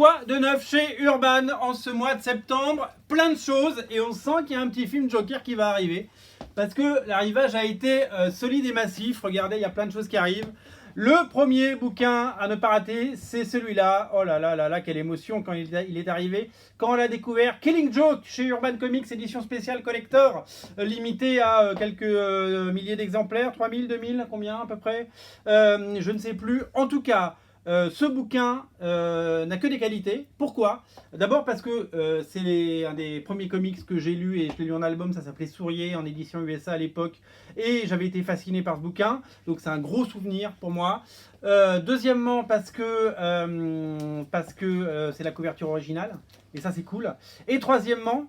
Quoi de neuf chez Urban en ce mois de septembre? Plein de choses et on sent qu'il y a un petit film Joker qui va arriver. Parce que l'arrivage a été solide et massif. Regardez, il y a plein de choses qui arrivent. Le premier bouquin à ne pas rater, c'est celui-là. Oh là là là là, quelle émotion quand il est arrivé. Quand on l'a découvert, Killing Joke chez Urban Comics, édition spéciale collector, limitée à quelques milliers d'exemplaires, 3000, 2000, combien à peu près, je ne sais plus. En tout cas, ce bouquin n'a que des qualités. Pourquoi? D'abord parce que c'est un des premiers comics que j'ai lu et je l'ai lu en album, ça s'appelait Sourier en édition USA à l'époque et j'avais été fasciné par ce bouquin, donc c'est un gros souvenir pour moi. Deuxièmement parce que c'est la couverture originale et ça c'est cool. Et troisièmement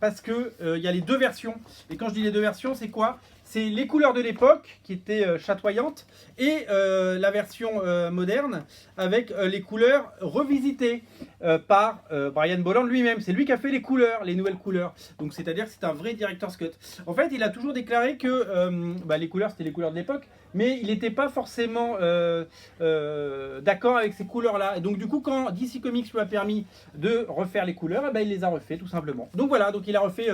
parce que il y a les deux versions et quand je dis les deux versions c'est quoi? C'est les couleurs de l'époque qui étaient chatoyantes et la version moderne avec les couleurs revisitées par Brian Bolland lui-même. C'est lui qui a fait les couleurs, les nouvelles couleurs. Donc c'est-à-dire que c'est un vrai director's cut. En fait, il a toujours déclaré que les couleurs c'était les couleurs de l'époque, mais il n'était pas forcément d'accord avec ces couleurs-là. Et donc du coup, quand DC Comics lui a permis de refaire les couleurs, il les a refait tout simplement. Donc voilà, donc il a refait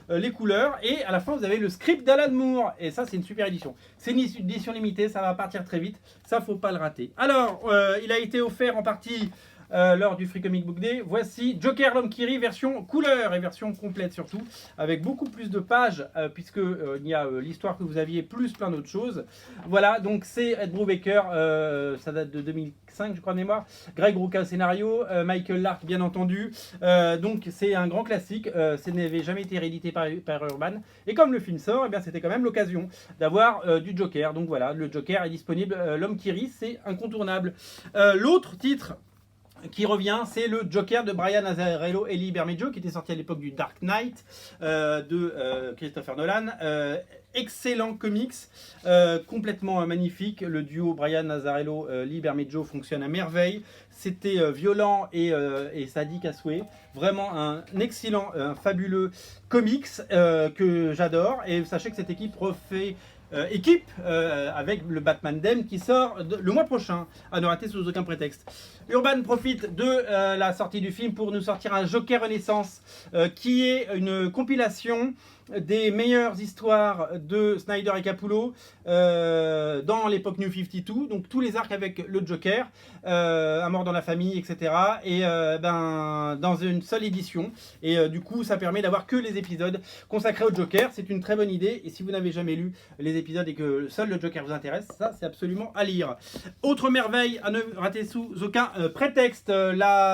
les couleurs et à la fin vous avez le script d'Alan Moore. Et ça c'est une super édition. C'est une édition limitée, ça va partir très vite, ça faut pas le rater. Alors, il a été offert en partie lors du Free Comic Book Day. Voici Joker l'homme qui rit version couleur et version complète surtout, avec beaucoup plus de pages puisque il y a l'histoire que vous aviez plus plein d'autres choses. Voilà, donc c'est Ed Brubaker, ça date de 2005 je crois de mémoire. Greg Rucka scénario, Michael Lark bien entendu. Donc c'est un grand classique, ça n'avait jamais été réédité par Urban. Et comme le film sort, c'était quand même l'occasion d'avoir du Joker. Donc voilà, le Joker est disponible, l'homme qui rit, c'est incontournable. L'autre titre qui revient, c'est le Joker de Brian Azzarello et Lee Bermejo qui était sorti à l'époque du Dark Knight de Christopher Nolan. Excellent comics, complètement magnifique. Le duo Brian Azzarello, Lee Bermejo fonctionne à merveille. C'était violent et sadique à souhait. Vraiment un excellent, un fabuleux comics que j'adore. Et sachez que cette équipe refait avec le Batman Dem qui sort le mois prochain, à ne rater sous aucun prétexte. Urban profite de la sortie du film pour nous sortir un Joker Renaissance qui est une compilation des meilleures histoires de Snyder et Capullo dans l'époque New 52, donc tous les arcs avec le Joker, Un mort dans la famille, etc. Et dans une seule édition. Et du coup, ça permet d'avoir que les épisodes consacrés au Joker. C'est une très bonne idée. Et si vous n'avez jamais lu les épisodes et que seul le Joker vous intéresse, ça c'est absolument à lire. Autre merveille à ne rater sous aucun prétexte,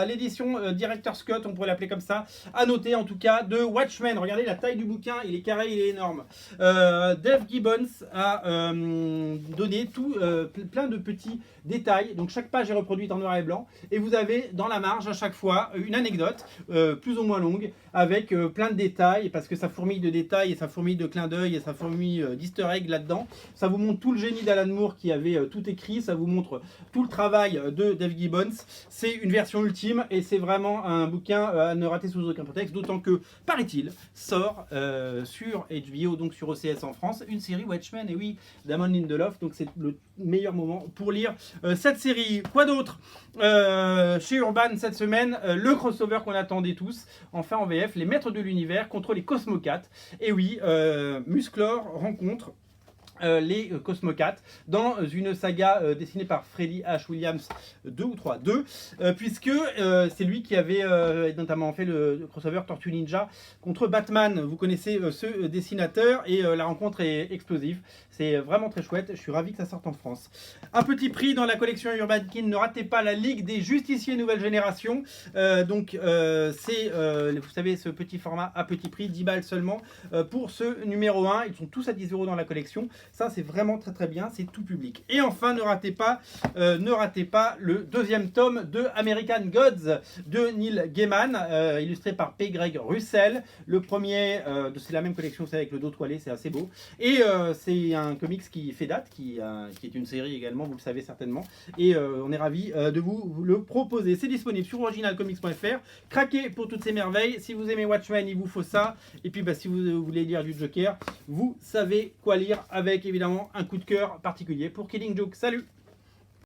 l'édition Director's Cut, on pourrait l'appeler comme ça, à noter en tout cas, de Watchmen. Regardez la taille du bouquin. Il est carré, il est énorme. Dave Gibbons a donné plein de petits détails. Donc chaque page est reproduite en noir et blanc. Et vous avez dans la marge à chaque fois une anecdote, plus ou moins longue, avec plein de détails, parce que ça fourmille de détails et ça fourmille de clins d'œil et ça fourmille d'easter eggs là-dedans. Ça vous montre tout le génie d'Alan Moore qui avait tout écrit. Ça vous montre tout le travail de Dave Gibbons. C'est une version ultime et c'est vraiment un bouquin à ne rater sous aucun prétexte. D'autant que, paraît-il, sort sur HBO, donc sur OCS en France, une série Watchmen, et oui, Damon Lindelof, donc c'est le meilleur moment pour lire cette série. Quoi d'autre chez Urban cette semaine? Le crossover qu'on attendait tous, enfin en VF, les Maîtres de l'Univers contre les Cosmocats. Et oui, Musclor rencontre les Cosmocats dans une saga dessinée par Freddie H. Williams 2 ou 3, 2, puisque c'est lui qui avait notamment fait le crossover Tortue Ninja contre Batman. Vous connaissez ce dessinateur et la rencontre est explosive. C'est vraiment très chouette, je suis ravi que ça sorte en France. Un petit prix dans la collection Urban Kin, ne ratez pas la Ligue des Justiciers Nouvelle Génération. C'est, vous savez, ce petit format à petit prix, 10 balles seulement pour ce numéro 1. Ils sont tous à 10 € dans la collection. Ça, c'est vraiment très très bien, c'est tout public. Et enfin, ne ratez pas le deuxième tome de American Gods de Neil Gaiman, illustré par P. Greg Russell. Le premier, c'est la même collection, c'est avec le dos toilé, c'est assez beau. Et c'est un comics qui fait date, qui est une série également, vous le savez certainement. Et on est ravis de vous le proposer. C'est disponible sur originalcomics.fr. Craquez pour toutes ces merveilles. Si vous aimez Watchmen, il vous faut ça. Et puis si vous voulez lire du Joker, vous savez quoi lire avec évidemment un coup de cœur particulier pour Killing Joke. Salut!